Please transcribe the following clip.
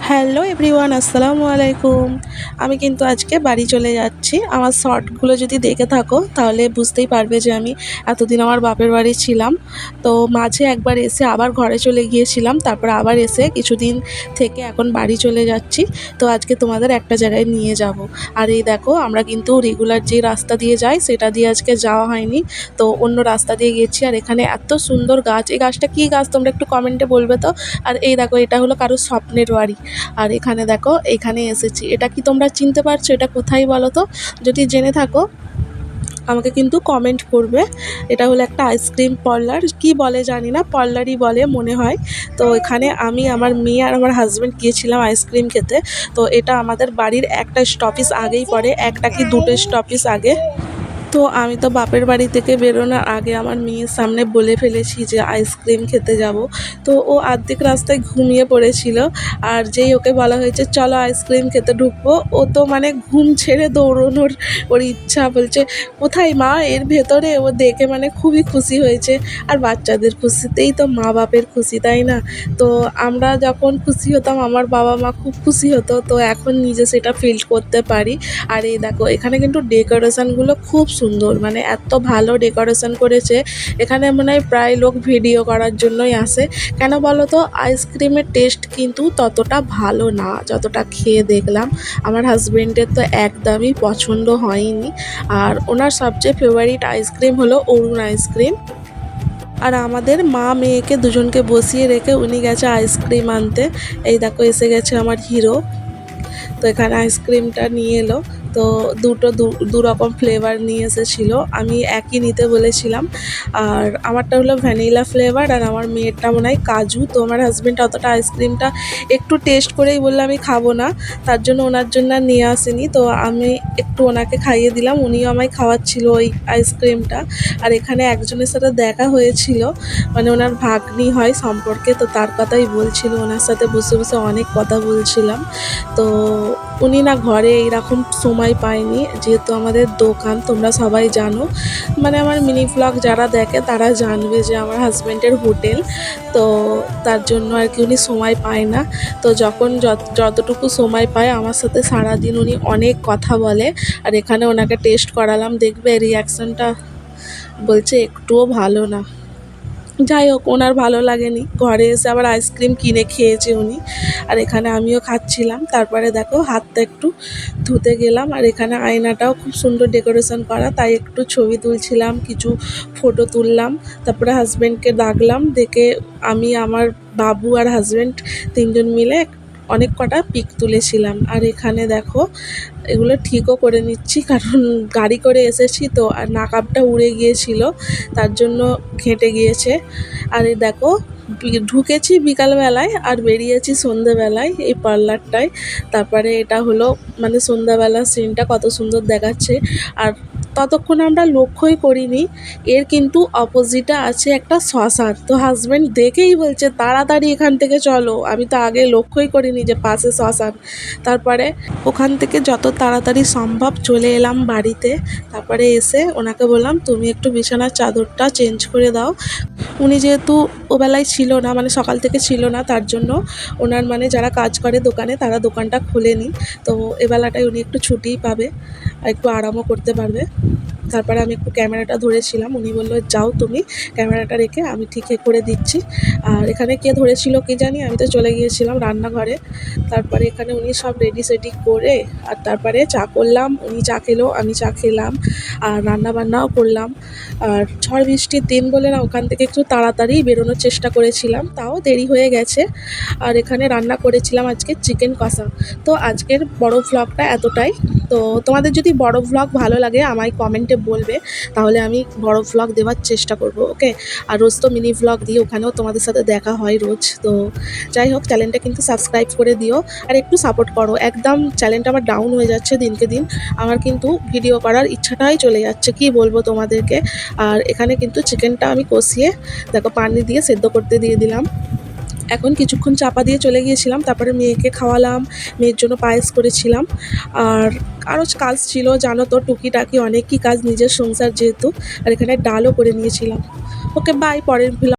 Hello everyone, আসসালামু আলাইকুম। আমি কিন্তু আজকে বাড়ি চলে যাচ্ছি। আমার শর্টগুলো যদি দেখে থাকো তাহলে বুঝতেই পারবে যে আমি এতদিন আমার বাপের বাড়ি ছিলাম। তো মাঝে একবার এসে আবার ঘরে চলে গিয়েছিলাম, তারপর আবার এসে কিছুদিন থেকে এখন বাড়ি চলে যাচ্ছি। তো আজকে তোমাদের একটা জায়গায় নিয়ে যাব। আর এই দেখো, আমরা কিন্তু রেগুলার যে রাস্তা দিয়ে যাই সেটা দিয়ে আজকে যাওয়া হয়নি, তো অন্য রাস্তা দিয়ে গেছি। আর এখানে এত সুন্দর গাছ, এই গাছটা কী গাছ তোমরা একটু কমেন্টে বলবে তো। আর এই দেখো, এটা হলো কারোর স্বপ্নের বাড়ি। আর এখানে দেখো, এখানে এসেছি। এটা কি তোমরা চিনতে পারছো? এটা কোথায় বলো তো? যদি জেনে থাকো আমাকে কিন্তু কমেন্ট করবে। এটা হলো একটা আইসক্রিম পার্লার, কি বলে জানি না, পার্লারই বলে মনে হয়। তো এখানে আমি, আমার মেয়ে আর আমার হাজব্যান্ড গিয়েছিলাম আইসক্রিম খেতে। তো এটা আমাদের বাড়ির একটা স্টপেজ আগেই পড়ে, একটা কি দুটো স্টপেজ আগে। তো আমি তো বাপের বাড়ি থেকে বেরোনোর আগে আমার মেয়ের সামনে বলে ফেলেছি যে আইসক্রিম খেতে যাব। তো ও আর্ধেক রাস্তায় ঘুমিয়ে পড়েছিল। আর যেই ওকে বলা হয়েছে চলো আইসক্রিম খেতে ঢুকবো, ও তো মানে ঘুম ছেড়ে দৌড়নোর ওর ইচ্ছা, বলছে কোথায় মা, এর ভেতরে। ও দেখে মানে খুবই খুশি হয়েছে। আর বাচ্চাদের খুশিতেই তো মা বাপের খুশি, তাই না? তো আমরা যখন খুশি হতাম আমার বাবা মা খুব খুশি হতো, তো এখন নিজে সেটা ফিল করতে পারি। আর এই দেখো, এখানে কিন্তু ডেকোরেশনগুলো খুব সুন্দর, মানে এত ভালো ডেকোরেশন করেছে। এখানে মনে হয় প্রায় লোক ভিডিও করার জন্যই আসে। কেন বলো তো, আইসক্রিমের টেস্ট কিন্তু ততটা ভালো না যতটা খেয়ে দেখলাম। আমার হাজবেন্ডের তো একদমই পছন্দ হয়নি। আর ওনার সবচেয়ে ফেভারিট আইসক্রিম হলো অরুণ আইসক্রিম। আর আমাদের মা মেয়েকে দুজনকে বসিয়ে রেখে উনি গেছে আইসক্রিম আনতে। এই দেখো, এসে গেছে আমার হিরো। তো এখানে আইসক্রিমটা নিয়ে এলো। তো দু রকম ফ্লেভার নিয়ে এসেছিলো, আমি একই নিতে বলেছিলাম। আর আমারটা হলো ভ্যানিলা ফ্লেভার, আর আমার মেয়েরটা মনে হয় কাজু। তো আমার হাজব্যান্ড অতটা আইসক্রিমটা একটু টেস্ট করেই বললে আমি খাবো না, তার জন্য ওনার জন্য আর নিয়ে আসেনি। তো আমি একটু ওনাকে খাইয়ে দিলাম, উনিও আমায় খাওয়াচ্ছিল ওই আইসক্রিমটা। আর এখানে একজনের সাথে দেখা হয়েছিল, মানে ওনার ভাগ্নি হয় সম্পর্কে, তো তার কথাই বলছিল। ওনার সাথে বসে বসে অনেক কথা বলছিলাম। তো উনি না ঘরে এইরকম সময় পায়নি, যেহেতু আমাদের দোকান তোমরা সবাই জানো, মানে আমার মিনি ভ্লগ যারা দেখে তারা জানবে যে আমার হাজব্যান্ডের হোটেল। তো তার জন্য আর কি উনি সময় পায় না। তো যখন যতটুকু সময় পায় আমার সাথে সারাদিন উনি অনেক কথা বলে। আর এখানে ওনাকে টেস্ট করালাম, দেখবে রিয়াকশানটা, বলছে একটুও ভালো না। যাই হোক, ওনার ভালো লাগেনি, ঘরে এসে আবার আইসক্রিম কিনে খেয়েছে উনি। আর এখানে আমিও খাচ্ছিলাম। তারপরে দেখো, হাতটা একটু ধুতে গেলাম। আর এখানে আয়নাটাও খুব সুন্দর ডেকোরেশন করা, তাই একটু ছবি তুলছিলাম, কিছু ফটো তুললাম। তারপরে হাজব্যান্ডকে ডাকলাম, ডেকে আমি, আমার বাবু আর হাজব্যান্ড তিনজন মিলে অনেক কটা পিক তুলেছিলাম। আর এখানে দেখো, এগুলো ঠিকও করে নিচ্ছি, কারণ গাড়ি করে এসেছি তো, আর নাকাবটা উড়ে গিয়েছিল, তার জন্য ঘেঁটে গিয়েছে। আর এই দেখো, ঢুকেছি বিকালবেলায় আর বেরিয়েছি সন্ধ্যেবেলায় এই পার্লারটায়। তারপরে এটা হলো মানে সন্ধ্যাবেলার সিনটা কত সুন্দর দেখাচ্ছে। আর ততক্ষণ আমরা লক্ষ্যই করিনি এর কিন্তু অপোজিটে আছে একটা শ্মশান। তো হাজব্যান্ড দেখেই বলছে তাড়াতাড়ি এখান থেকে চলো, আমি তো আগে লক্ষ্যই করিনি যে পাশে শ্মশান। তারপরে ওখান থেকে যত তাড়াতাড়ি সম্ভব চলে এলাম বাড়িতে। তারপরে এসে ওনাকে বললাম তুমি একটু বিছানার চাদরটা চেঞ্জ করে দাও। উনি যেহেতু ওবেলায় ছিল না, মানে সকাল থেকে ছিল না, তার জন্য ওনার মানে যারা কাজ করে দোকানে তারা দোকানটা খোলেনি। তো এবেলাটায় উনি একটু ছুটিই পাবে আর একটু আরামও করতে পারবে। তারপরে আমি একটু ক্যামেরাটা ধরেছিলাম, উনি বললো যাও তুমি ক্যামেরাটা রেখে, আমি ঠিক করে দিচ্ছি। আর এখানে কে ধরেছিল কে জানি, আমি তো চলে গিয়েছিলাম রান্নাঘরে। তারপরে এখানে উনি সব রেডি সেডি করে, আর তারপরে চা করলাম, উনি চা খেলো, আমি চা খেলাম, আর রান্নাবান্নাও করলাম। আর ঝড় বৃষ্টির দিন বলে না, ওখান থেকে একটু তাড়াতাড়ি বেরোনোর চেষ্টা করেছিলাম, তাও দেরি হয়ে গেছে। আর এখানে রান্না করেছিলাম আজকে চিকেন কষা। তো আজকের বড় ভ্লগটা এতটাই। তো তোমাদের যদি বড় ভ্লগ ভালো লাগে আমায় কমেন্টে বলবে, তাহলে আমি বড় ভ্লগ দেওয়ার চেষ্টা করব, ওকে। আর রোজ তো মিনি ভ্লগ দিই, ওখানেও তোমাদের সাথে দেখা হয় রোজ। তো যাই হোক, চ্যানেলটা কিন্তু সাবস্ক্রাইব করে দিও আর একটু সাপোর্ট করো। একদম চ্যানেলটা আমার ডাউন হয়ে যাচ্ছে দিনকে দিন, আমার কিন্তু ভিডিও করার ইচ্ছাটাই চলে যাচ্ছে, কি বলবো তোমাদেরকে। আর এখানে কিন্তু চিকেনটা আমি কষিয়ে দেখো পানি দিয়ে সেদ্ধ করতে দিয়ে দিলাম। এখন কিছুক্ষণ চাপা দিয়ে চলে গিয়েছিলাম, তারপরে মেয়েকে খাওয়ালাম, মেয়ের জন্য পায়েস করেছিলাম। আর আরও কাজ ছিল জানো তো, টুকিটাকি অনেকই কাজ, নিজের সংসার যেহেতু। আর এখানে ডালও করে নিয়েছিলাম। ওকে বাই, পরের